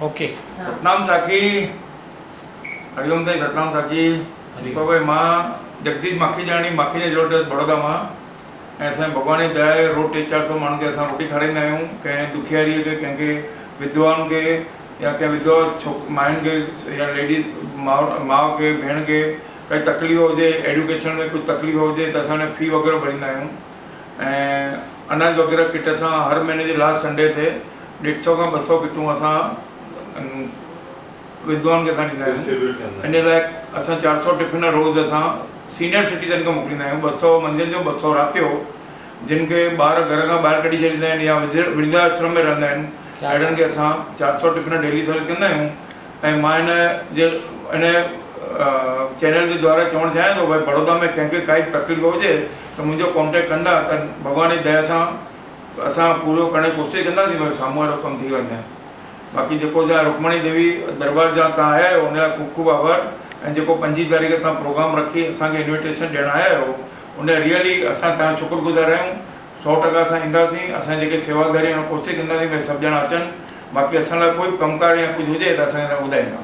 Okay. Satnam साखी, हरिओम ताई, सतनाम साखी। दीपक भाई, मां जगदीश माखीजानी, माखीजा रोड बड़ौदा मां। ऐं असांजे भॻवान जी दया आहे, रोज़ 300-400 माण्हुनि खे असां रोटी खाराईंदा आहियूं। कंहिं दुखियारीअ खे, कंहिंखे विधवाउनि खे, या कंहिं विधवा मायुनि खे, या लेडीज़ माउ खे, भेण खे काई तकलीफ़ हुजे, एडुकेशन में कुझु तकलीफ़ हुजे त असां हुन फी वग़ैरह भरींदा आहियूं। ऐं अनाज वग़ैरह किट असां हर महीने जे लास्ट संडे ते 150 खां 200 किटूं असां विधवाउनि खे असां ॾींदा आहियूं। इन लाइ असां 400 टिफिन रोज़ असां सीनियर सिटीज़न खे मोकिलींदा आहियूं। 200 मंझंदि जो, 200 राति जो। जिन खे ॿार घर खां ॿाहिरि कढी छॾींदा आहिनि या वृद्धाश्रम में रहंदा आहिनि, अहिड़नि खे असां 400 टिफिन डेली सर्विस कंदा आहियूं। ऐं मां इन चैनल जे द्वारा चवणु चाहियां थो, भई बड़ौदा में कंहिंखे काई तकलीफ़ हुजे त मुंहिंजो कॉन्टेक्ट कंदा त भॻवान जी दया सां असां पूरो करण जी कोशिशि कंदासीं, भई साम्हूं वारो कमु थी वञे। बाक़ी जेको जा रुक्मणी देवी दरबार जा तव्हां आया आहियो, हुन लाइ ख़ूब ख़ूब आभार। ऐं जेको 5 तारीख़ तव्हां प्रोग्राम रखी असांखे इन्विटेशन ॾियणु आया आहियो, उन रियली असां तव्हां शुक्रगुज़ार आहियूं। 100% असां ईंदासीं, असां जेके सेवादारी आहिनि कोशिशि कंदासीं भई सभु ॼणा अचनि। बाक़ी असां लाइ कोई कमकार या कुझु हुजे त असांखे तव्हां ॿुधाईंदा।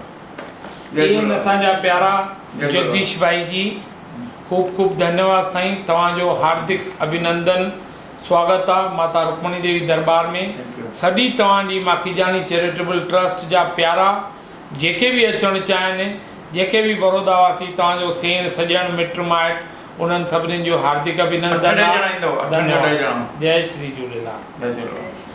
इहे असांजा प्यारा जगदीश भाई जी, खूब खूब धन्यवाद साईं। तव्हांजो हार्दिक अभिनंदन, स्वागत आहे माता रुक्मणी देवी दरबार में। सॼी तव्हांजी माखीजानी चैरिटेबल ट्रस्ट जा प्यारा जेके बि अचणु चाहिनि, जेके बि बड़ौदा वासी, तव्हांजो सेण सॼण मिट माइट, उन्हनि सभिनीनि जो हार्दिक अभिनंदन। धन्यवाद। जय श्री झूलेलाल। जय झूलेलाल।